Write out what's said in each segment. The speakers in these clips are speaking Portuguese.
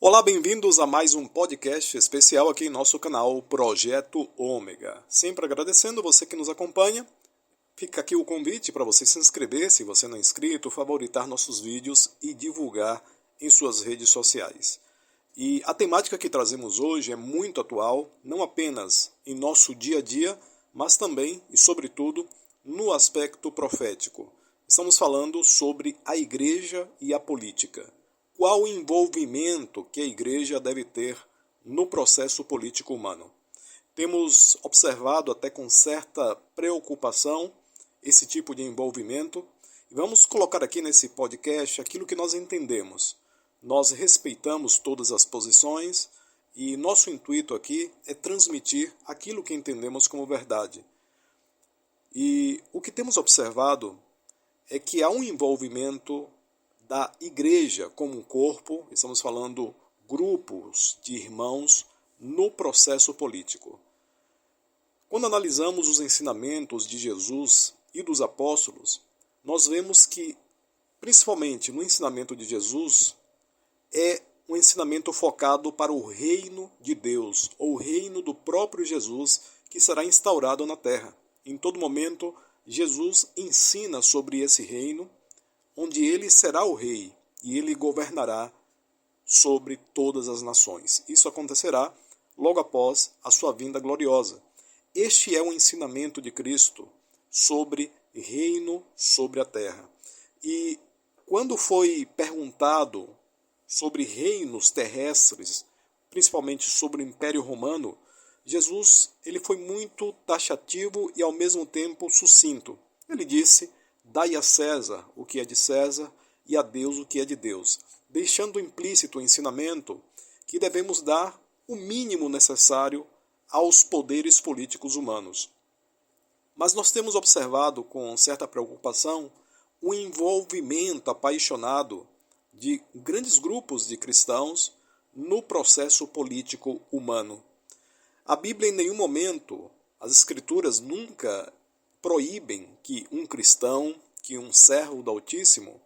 Olá, bem-vindos a mais um podcast especial aqui em nosso canal Projeto Ômega. Sempre agradecendo você que nos acompanha. Fica aqui o convite para você se inscrever, se você não é inscrito, favoritar nossos vídeos e divulgar em suas redes sociais. E a temática que trazemos hoje é muito atual, não apenas em nosso dia a dia, mas também e sobretudo no aspecto profético. Estamos falando sobre a igreja e a política. Qual o envolvimento que a igreja deve ter no processo político humano? Temos observado até com certa preocupação esse tipo de envolvimento e vamos colocar aqui nesse podcast aquilo que nós entendemos. Nós respeitamos todas as posições e nosso intuito aqui é transmitir aquilo que entendemos como verdade. E o que temos observado é que há um envolvimento da igreja como um corpo, estamos falando grupos de irmãos no processo político. Quando analisamos os ensinamentos de Jesus e dos apóstolos, nós vemos que, principalmente no ensinamento de Jesus, é um ensinamento focado para o reino de Deus, ou o reino do próprio Jesus, que será instaurado na terra. Em todo momento, Jesus ensina sobre esse reino, onde ele será o rei e ele governará sobre todas as nações. Isso acontecerá logo após a sua vinda gloriosa. Este é o ensinamento de Cristo sobre reino sobre a terra. E quando foi perguntado sobre reinos terrestres, principalmente sobre o Império Romano, Jesus ele foi muito taxativo e ao mesmo tempo sucinto. Ele disse: dai a César o que é de César e a Deus o que é de Deus, deixando implícito o ensinamento que devemos dar o mínimo necessário aos poderes políticos humanos. Mas nós temos observado com certa preocupação o envolvimento apaixonado de grandes grupos de cristãos no processo político humano. A Bíblia em nenhum momento, as Escrituras nunca proíbem que um cristão, que um servo do Altíssimo,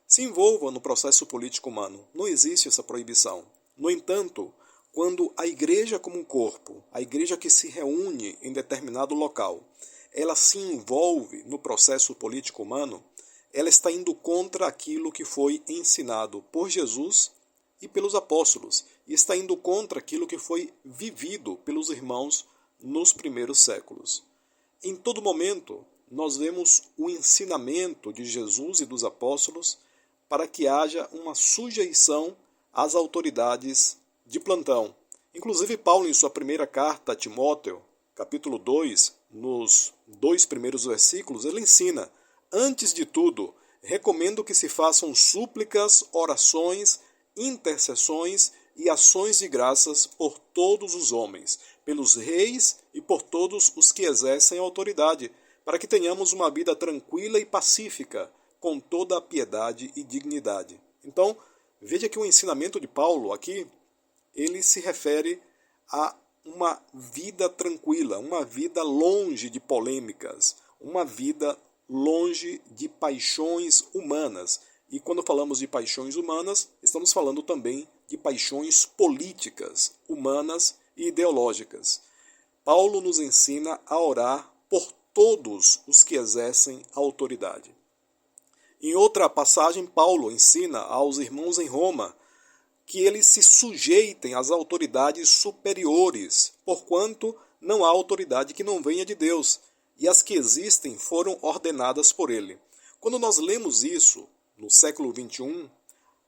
se envolva no processo político humano. Não existe essa proibição. No entanto, quando a igreja como um corpo, a igreja que se reúne em determinado local, ela se envolve no processo político humano, ela está indo contra aquilo que foi ensinado por Jesus e pelos apóstolos, e está indo contra aquilo que foi vivido pelos irmãos nos primeiros séculos. Em todo momento, nós vemos o ensinamento de Jesus e dos apóstolos para que haja uma sujeição às autoridades de plantão. Inclusive, Paulo, em sua primeira carta a Timóteo, capítulo 2, nos 2 primeiros versículos, ele ensina: antes de tudo, recomendo que se façam súplicas, orações, intercessões e ações de graças por todos os homens, pelos reis e por todos os que exercem a autoridade, para que tenhamos uma vida tranquila e pacífica, com toda a piedade e dignidade. Então, veja que o ensinamento de Paulo aqui, ele se refere a uma vida tranquila, uma vida longe de polêmicas, uma vida longe de paixões humanas. E quando falamos de paixões humanas, estamos falando também de paixões políticas, humanas e ideológicas. Paulo nos ensina a orar por todos os que exercem a autoridade. Em outra passagem, Paulo ensina aos irmãos em Roma que eles se sujeitem às autoridades superiores, porquanto não há autoridade que não venha de Deus, e as que existem foram ordenadas por ele. Quando nós lemos isso no século XXI,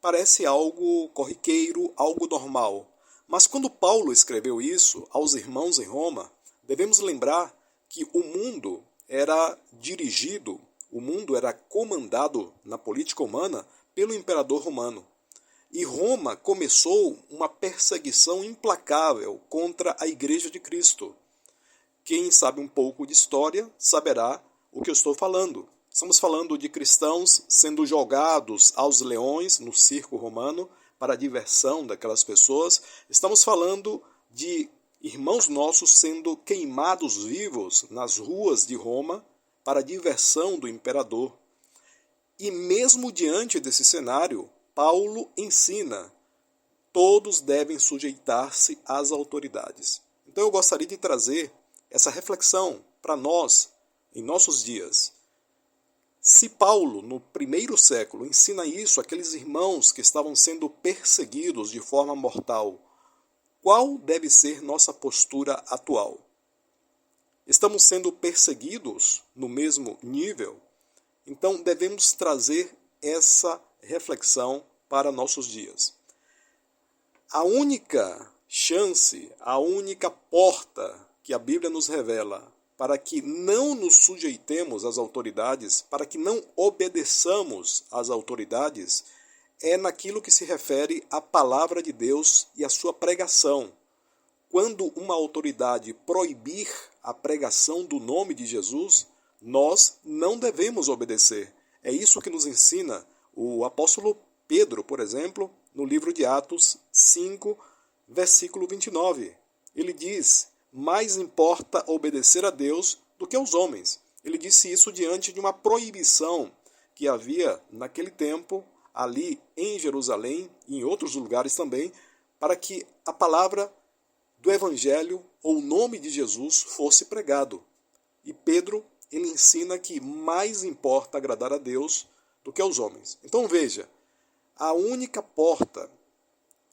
parece algo corriqueiro, algo normal. Mas quando Paulo escreveu isso aos irmãos em Roma, devemos lembrar que o mundo era dirigido, o mundo era comandado na política humana pelo imperador romano. E Roma começou uma perseguição implacável contra a Igreja de Cristo. Quem sabe um pouco de história saberá o que eu estou falando. Estamos falando de cristãos sendo jogados aos leões no circo romano para a diversão daquelas pessoas. Estamos falando de irmãos nossos sendo queimados vivos nas ruas de Roma para a diversão do imperador. E mesmo diante desse cenário, Paulo ensina todos devem sujeitar-se às autoridades. Então eu gostaria de trazer essa reflexão para nós, em nossos dias. Se Paulo, no primeiro século, ensina isso àqueles irmãos que estavam sendo perseguidos de forma mortal, qual deve ser nossa postura atual? Estamos sendo perseguidos no mesmo nível? Então devemos trazer essa reflexão para nossos dias. A única chance, a única porta que a Bíblia nos revela para que não nos sujeitemos às autoridades, para que não obedeçamos às autoridades, é naquilo que se refere à palavra de Deus e à sua pregação. Quando uma autoridade proibir a pregação do nome de Jesus, nós não devemos obedecer. É isso que nos ensina o apóstolo Pedro, por exemplo, no livro de Atos 5, versículo 29. Ele diz: mais importa obedecer a Deus do que aos homens. Ele disse isso diante de uma proibição que havia naquele tempo, ali em Jerusalém e em outros lugares também, para que a palavra do Evangelho ou o nome de Jesus fosse pregado. E Pedro, ele ensina que mais importa agradar a Deus do que aos homens. Então veja, a única porta,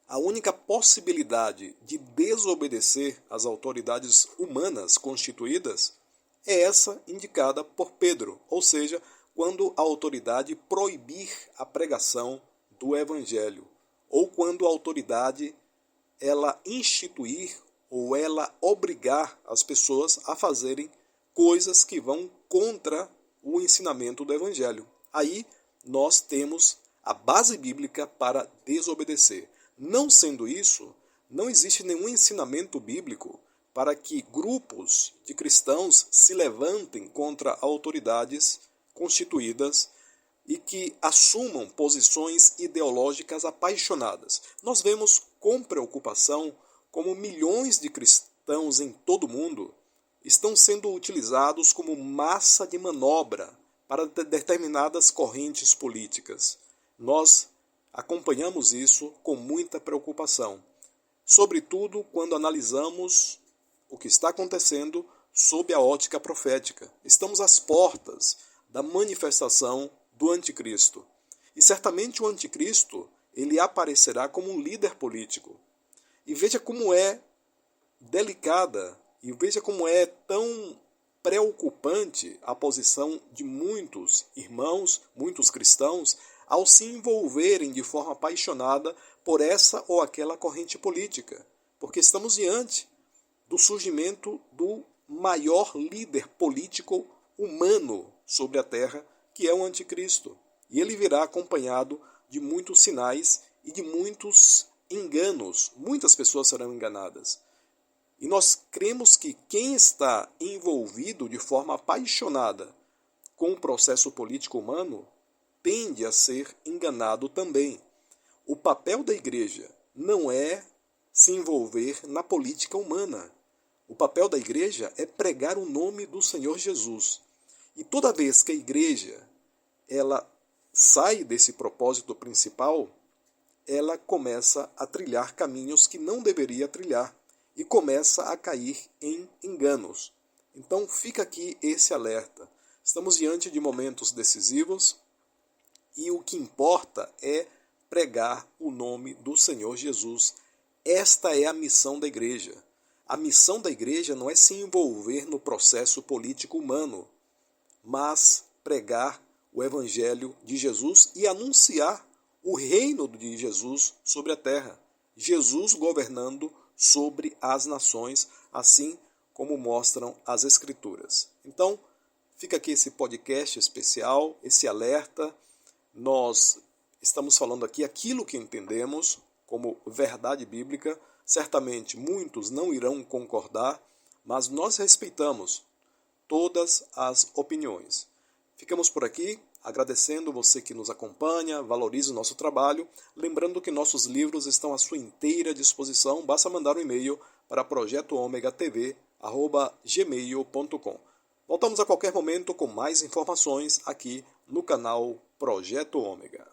a única possibilidade de desobedecer às autoridades humanas constituídas é essa indicada por Pedro, ou seja, quando a autoridade proibir a pregação do Evangelho, ou quando a autoridade ela instituir ou ela obrigar as pessoas a fazerem coisas que vão contra o ensinamento do Evangelho. Aí nós temos a base bíblica para desobedecer. Não sendo isso, não existe nenhum ensinamento bíblico para que grupos de cristãos se levantem contra autoridades constituídas e que assumam posições ideológicas apaixonadas. Nós vemos com preocupação como milhões de cristãos em todo o mundo estão sendo utilizados como massa de manobra para determinadas correntes políticas. Nós acompanhamos isso com muita preocupação, sobretudo quando analisamos o que está acontecendo sob a ótica profética. Estamos às portas da manifestação do anticristo. E certamente o anticristo, ele aparecerá como um líder político. E veja como é delicada, e veja como é tão preocupante a posição de muitos irmãos, muitos cristãos, ao se envolverem de forma apaixonada por essa ou aquela corrente política. Porque estamos diante do surgimento do maior líder político humano sobre a terra, que é o anticristo. E ele virá acompanhado de muitos sinais e de muitos enganos. Muitas pessoas serão enganadas. E nós cremos que quem está envolvido de forma apaixonada com o processo político humano tende a ser enganado também. O papel da igreja não é se envolver na política humana. O papel da igreja é pregar o nome do Senhor Jesus. E toda vez que a igreja ela sai desse propósito principal, ela começa a trilhar caminhos que não deveria trilhar e começa a cair em enganos. Então fica aqui esse alerta. Estamos diante de momentos decisivos e o que importa é pregar o nome do Senhor Jesus. Esta é a missão da igreja. A missão da igreja não é se envolver no processo político humano, mas pregar o Evangelho de Jesus e anunciar o reino de Jesus sobre a terra. Jesus governando sobre as nações, assim como mostram as Escrituras. Então, fica aqui esse podcast especial, esse alerta. Nós estamos falando aqui aquilo que entendemos como verdade bíblica. Certamente muitos não irão concordar, mas nós respeitamos todas as opiniões. Ficamos por aqui, agradecendo você que nos acompanha, valoriza o nosso trabalho, lembrando que nossos livros estão à sua inteira disposição, basta mandar um e-mail para projetoômegatv@gmail.com. Voltamos a qualquer momento com mais informações aqui no canal Projeto Ômega.